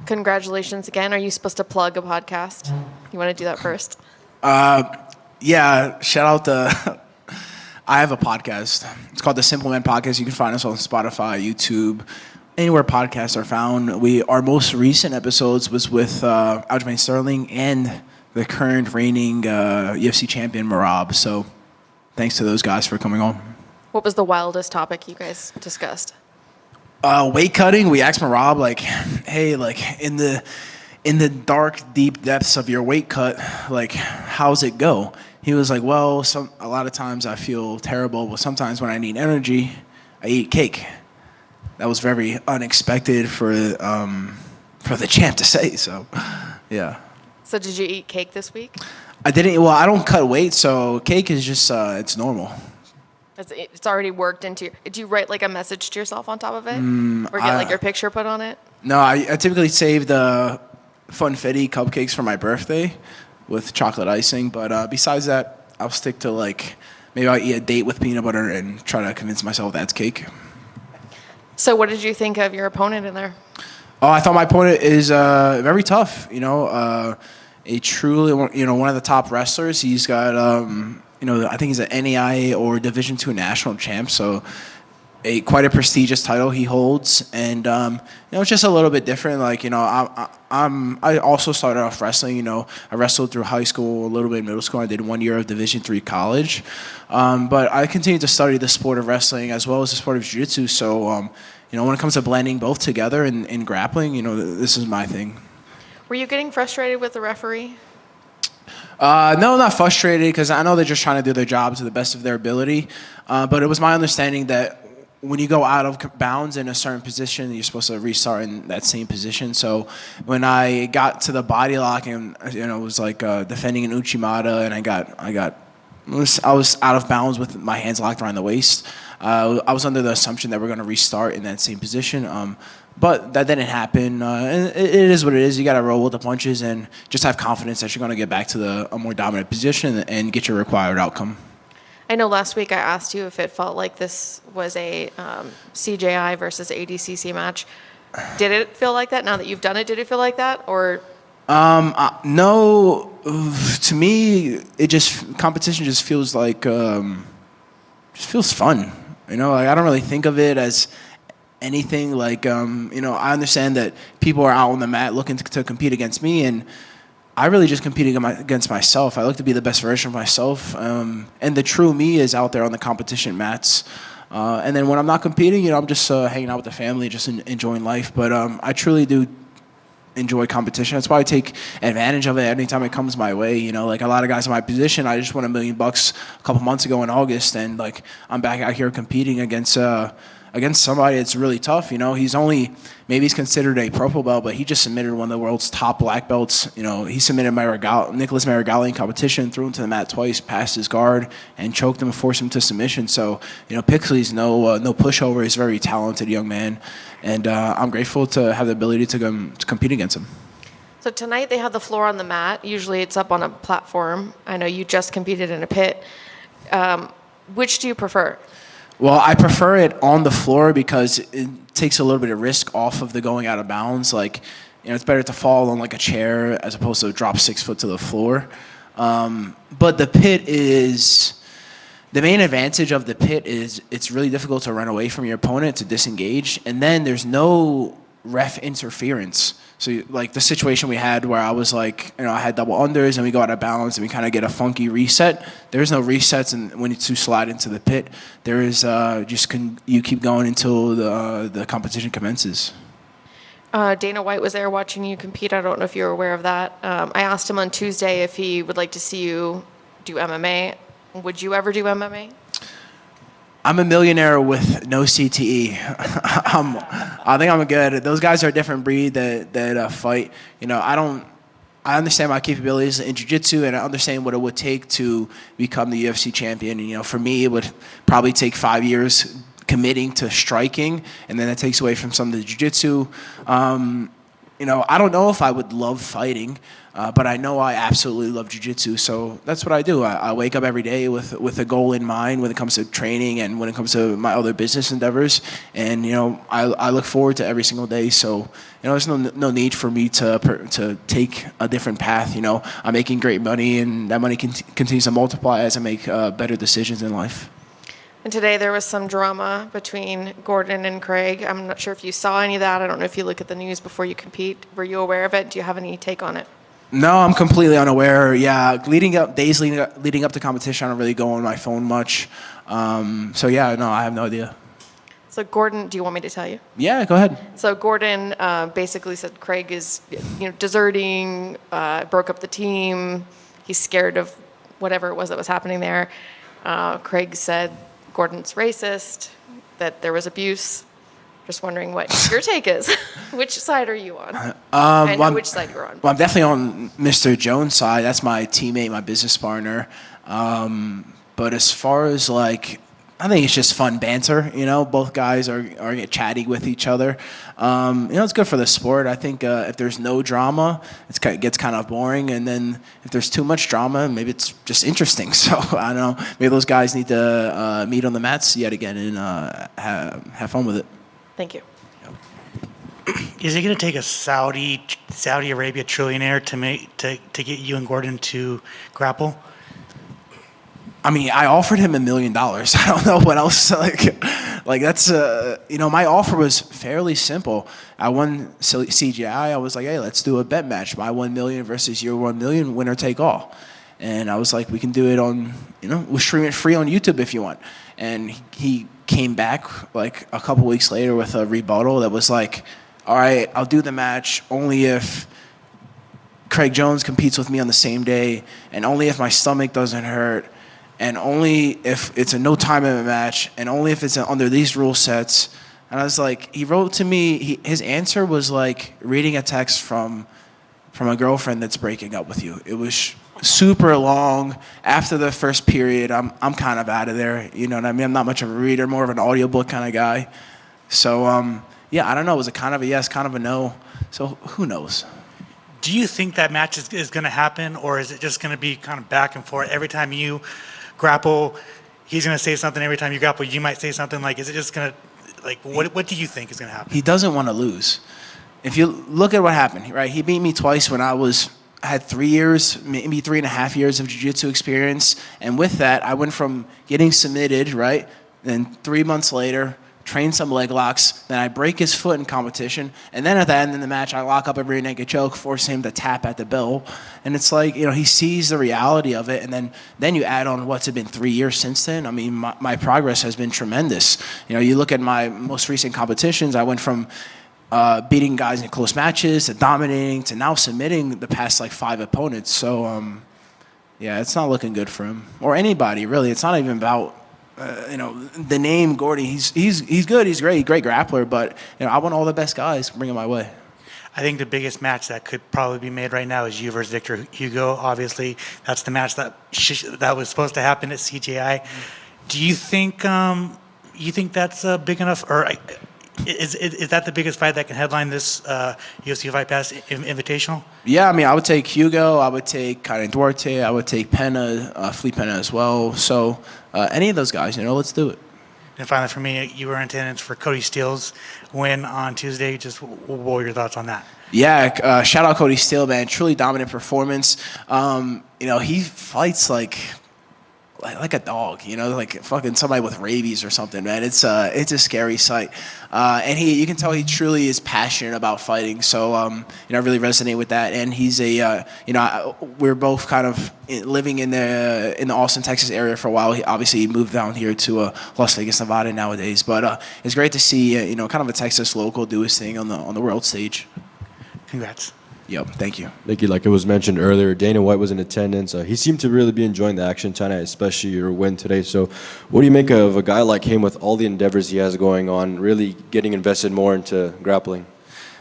Congratulations again. Are you supposed to plug a podcast? You want to do that first? Yeah, shout out to... I have a podcast. It's called The Simple Man Podcast. You can find us on Spotify, YouTube, anywhere podcasts are found. Our most recent episodes was with Aljamain Sterling and the current reigning UFC champion, Marab. So thanks to those guys for coming on. What was the wildest topic you guys discussed? Weight cutting. We asked Marab, like, hey, like, in the dark, deep depths of your weight cut, like, how's it go? He was like, well, a lot of times I feel terrible, but sometimes when I need energy, I eat cake. That was very unexpected for the champ to say. So, yeah. So did you eat cake this week? I didn't. Well, I don't cut weight, so cake is just it's normal. It's already worked into your... Did you write like a message to yourself on top of it? Or get like your picture put on it? No, I typically save the funfetti cupcakes for my birthday with chocolate icing. But besides that, I'll stick to like, maybe I'll eat a date with peanut butter and try to convince myself that's cake. So what did you think of your opponent in there? Oh, I thought my opponent is very tough. A truly, one of the top wrestlers. He's got, I think he's an NAIA or Division II national champ. So quite a prestigious title he holds, and it's just a little bit different. Like, I also started off wrestling. I wrestled through high school, a little bit in middle school. I did 1 year of Division III college, but I continued to study the sport of wrestling as well as the sport of jiu-jitsu. So, when it comes to blending both together in grappling, this is my thing. Were you getting frustrated with the referee? No, not frustrated, because I know they're just trying to do their job to the best of their ability. But it was my understanding that when you go out of bounds in a certain position, you're supposed to restart in that same position. So when I got to the body lock and it was like defending an Uchimata, and I was out of bounds with my hands locked around the waist. I was under the assumption that we're going to restart in that same position. But that didn't happen. It is what it is. You got to roll with the punches and just have confidence that you're going to get back to a more dominant position and get your required outcome. I know last week I asked you if it felt like this was a CJI versus ADCC match. Did it feel like that? Now that you've done it, did it feel like that? Or no, to me, competition just feels like just feels fun. Like, I don't really think of it as anything like I understand that people are out on the mat looking to compete against me, and I really just compete against myself. I look to be the best version of myself, and the true me is out there on the competition mats. And then when I'm not competing, I'm just hanging out with the family, just enjoying life. But I truly do enjoy competition. That's why I take advantage of it anytime it comes my way. Like a lot of guys in my position, I just won $1 million a couple months ago in August, and like I'm back out here competing against somebody that's really tough. Maybe he's considered a purple belt, but he just submitted one of the world's top black belts. He submitted Nicholas Marigali in competition, threw him to the mat twice, passed his guard, and choked him and forced him to submission. So, Pixley's no pushover. He's a very talented young man, and I'm grateful to have the ability to compete against him. So tonight they have the floor on the mat. Usually it's up on a platform. I know you just competed in a pit. Which do you prefer? Well, I prefer it on the floor because it takes a little bit of risk off of the going out of bounds. Like, it's better to fall on like a chair as opposed to drop 6 foot to the floor. But the pit the main advantage of the pit is it's really difficult to run away from your opponent, to disengage, and then there's no ref interference. So like the situation we had where I was like, I had double unders and we go out of balance and we kind of get a funky reset. There's no resets, and when you slide into the pit, there is you keep going until the competition commences. Dana White was there watching you compete. I don't know if you're aware of that. I asked him on Tuesday if he would like to see you do MMA. Would you ever do MMA? I'm a millionaire with no CTE. I think I'm good. Those guys are a different breed that fight. I understand my capabilities in jiu-jitsu, and I understand what it would take to become the UFC champion. For me, it would probably take 5 years committing to striking, and then it takes away from some of the jiu-jitsu. I don't know if I would love fighting, but I know I absolutely love jiu-jitsu. So that's what I do. I wake up every day with a goal in mind when it comes to training and when it comes to my other business endeavors. And I look forward to every single day. So there's no need for me to take a different path. I'm making great money, and that money continues to multiply as I make better decisions in life. And today there was some drama between Gordon and Craig. I'm not sure if you saw any of that. I don't know if you look at the news before you compete. Were you aware of it? Do you have any take on it? No, I'm completely unaware. Yeah, leading up to competition, I don't really go on my phone much. So yeah, no, I have no idea. So Gordon, do you want me to tell you? Yeah, go ahead. So Gordon basically said Craig is, deserting, broke up the team. He's scared of whatever it was that was happening there. Craig said Gordon's racist, that there was abuse. Just wondering what your take is. Which side are you on? I know which side you're on. Well, I'm definitely on Mr. Jones' side. That's my teammate, my business partner. But as far as I think it's just fun banter. Both guys are chatty with each other. It's good for the sport. I think if there's no drama, it gets kind of boring. And then if there's too much drama, maybe it's just interesting. So I don't know. Maybe those guys need to meet on the mats yet again and have fun with it. Thank you. Is it going to take a Saudi Arabia trillionaire to get you and Gordon to grapple? I mean, I offered him $1 million. I don't know what else. That's my offer was fairly simple. I won CGI. I was like, hey, let's do a bet match. My 1 million versus your 1 million, winner take all. And I was like, we can do it on, we'll stream it free on YouTube if you want. And he came back a couple weeks later with a rebuttal that was like, all right, I'll do the match only if Craig Jones competes with me on the same day, and only if my stomach doesn't hurt, and only if it's a no time limit match, and only if it's under these rule sets. And I was like, he wrote to me, his answer was like reading a text from a girlfriend that's breaking up with you. It was super long. After the first period, I'm kind of out of there. You know what I mean? I'm not much of a reader, more of an audiobook kind of guy. So, yeah, I don't know. Was it kind of a yes, kind of a no? So who knows? Do you think that match is going to happen, or is it just going to be kind of back and forth? Every time you grapple, he's going to say something. Every time you grapple, you might say something. Is it just going to, what do you think is going to happen? He doesn't want to lose. If you look at what happened, right? He beat me twice when I had 3 years, maybe 3.5 years of jiu-jitsu experience. And with that, I went from getting submitted, right? Then 3 months later, train some leg locks, then I break his foot in competition, and then at the end of the match, I lock up a rear naked choke, force him to tap at the bell. And it's like, he sees the reality of it, and then you add on what's it been 3 years since then. I mean, my progress has been tremendous. You look at my most recent competitions, I went from beating guys in close matches to dominating to now submitting the past 5 opponents. So, yeah, it's not looking good for him or anybody really. It's not even about the name Gordy. He's good. He's great grappler. But I want all the best guys. Bring him my way. I think the biggest match that could probably be made right now is you versus Victor Hugo. Obviously, that's the match that was supposed to happen at CGI. Do you think that's big enough, or is that the biggest fight that can headline this UFC Fight Pass Invitational? Yeah, I mean, I would take Hugo. I would take Karen Duarte. I would take Pena, Felipe Pena as well. So any of those guys, let's do it. And finally, for me, you were in attendance for Cody Steele's win on Tuesday. Just what were your thoughts on that? Yeah, shout out Cody Steele, man. Truly dominant performance. He fights like a dog, like fucking somebody with rabies or something, man. It's a scary sight. And you can tell he truly is passionate about fighting. So, I really resonate with that. And he's we're both kind of living in the Austin, Texas area for a while. He moved down here to Las Vegas, Nevada nowadays. But it's great to see, kind of a Texas local do his thing on the world stage. Congrats. Yep, thank you. Nicky, like it was mentioned earlier, Dana White was in attendance. He seemed to really be enjoying the action tonight, especially your win today. So what do you make of a guy like him with all the endeavors he has going on, really getting invested more into grappling?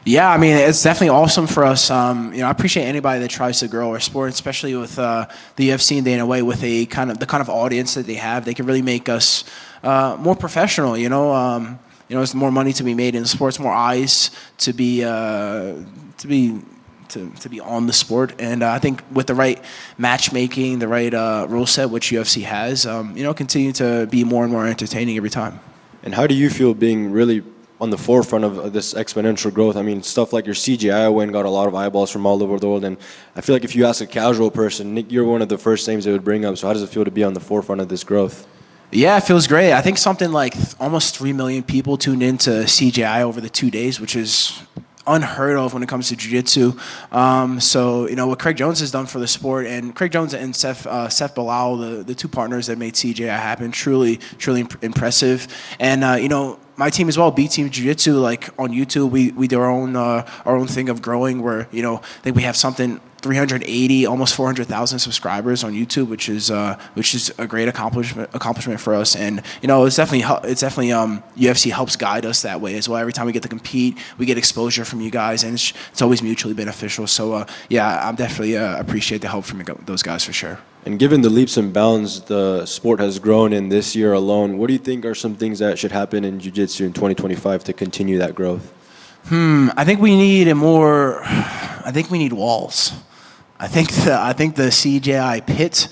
Yeah, I mean, it's definitely awesome for us. I appreciate anybody that tries to grow our sport, especially with the UFC and Dana White, with the kind of audience that they have. They can really make us more professional, there's more money to be made in the sports, more eyes to be on the sport. And I think with the right matchmaking, the right rule set, which UFC has, continue to be more and more entertaining every time. And how do you feel being really on the forefront of this exponential growth? I mean, stuff like your CGI win got a lot of eyeballs from all over the world, and I feel like if you ask a casual person, Nick, you're one of the first names they would bring up. So how does it feel to be on the forefront of this growth? Yeah, it feels great. I think something like almost 3 million people tuned into CGI over the 2 days, which is unheard of when it comes to jiu-jitsu. So, what Craig Jones has done for the sport, and Craig Jones and Seth Bilal, the two partners that made CGI happen, truly impressive. And, my team as well, B Team Jiu-Jitsu, like on YouTube, we do our own thing of growing where, I think we have something 380, almost 400,000 subscribers on YouTube, which is a great accomplishment for us. And it's definitely UFC helps guide us that way as well. Every time we get to compete, we get exposure from you guys, and it's always mutually beneficial. So I'm definitely appreciate the help from those guys for sure. And given the leaps and bounds the sport has grown in this year alone, what do you think are some things that should happen in jiu-jitsu in 2025 to continue that growth? I think we need walls. I think the CJI pit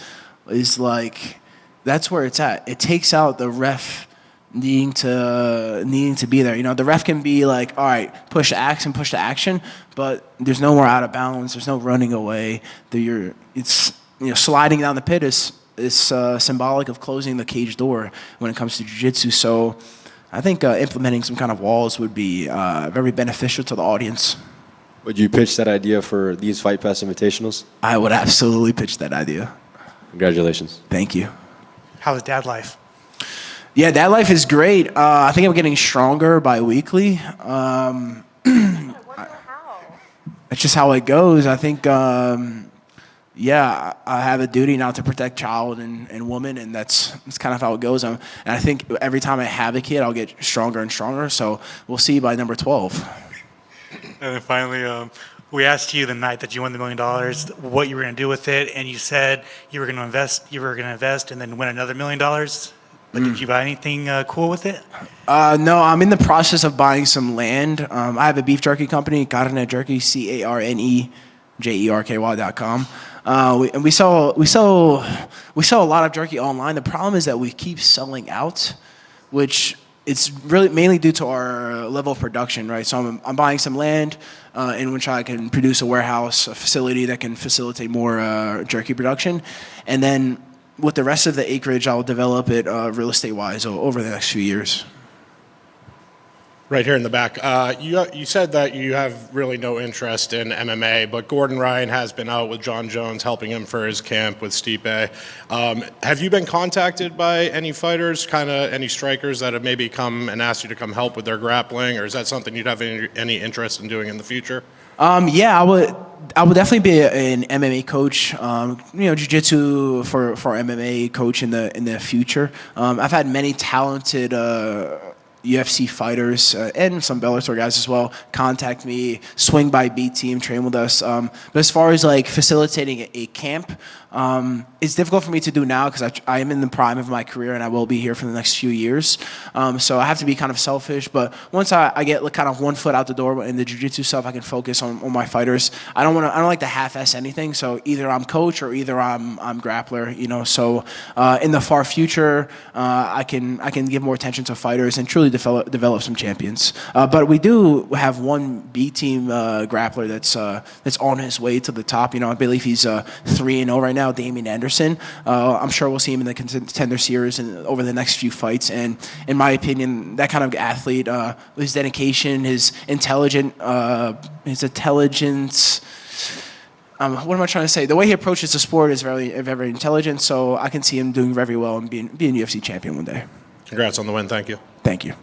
is like, that's where it's at. It takes out the ref needing to be there. The ref can be like, all right, push to action, but there's no more out of bounds. There's no running away. Sliding down the pit is symbolic of closing the cage door when it comes to jiu-jitsu. So I think implementing some kind of walls would be very beneficial to the audience. Would you pitch that idea for these Fight Pass Invitationals? I would absolutely pitch that idea. Congratulations. Thank you. How's dad life? Yeah, dad life is great. I think I'm getting stronger bi-weekly. That's just how it goes. I think, I have a duty now to protect child and woman, and that's kind of how it goes. And I think every time I have a kid, I'll get stronger and stronger. So we'll see by number 12. And then finally, we asked you the night that you won the $1 million what you were going to do with it, and you said you were going to invest. You were going to invest and then win another $1 million. But did you buy anything cool with it? No, I'm in the process of buying some land. I have a beef jerky company, Carne Jerky, CarneJerky.com. We sell a lot of jerky online. The problem is that we keep selling out, which it's really mainly due to our level of production, right? So I'm buying some land in which I can produce a warehouse, a facility that can facilitate more jerky production. And then with the rest of the acreage, I'll develop it real estate-wise over the next few years. Right here in the back. You said that you have really no interest in MMA, but Gordon Ryan has been out with John Jones helping him for his camp with Stipe. Have you been contacted by any fighters, kind of any strikers that have maybe come and asked you to come help with their grappling, or is that something you'd have any interest in doing in the future? Yeah, I would definitely be an MMA coach, jiu-jitsu for MMA coach in the future. I've had many talented UFC fighters and some Bellator guys as well contact me, swing by B Team, train with us. But as far as like facilitating a camp, it's difficult for me to do now because I am in the prime of my career and I will be here for the next few years. So I have to be kind of selfish. But once I get kind of one foot out the door in the jiu-jitsu stuff, I can focus on my fighters. I don't like to half-ass anything. So either I'm coach or either I'm grappler. So in the far future, I can give more attention to fighters and truly develop some champions. But we do have one B Team grappler that's on his way to the top. I believe he's 3-0 right now, Damian Anderson. I'm sure we'll see him in the Contender Series and over the next few fights. And in my opinion, that kind of athlete, his dedication, his intelligence. What am I trying to say? The way he approaches the sport is very, very intelligent. So I can see him doing very well and being UFC champion one day. Congrats on the win. Thank you. Thank you.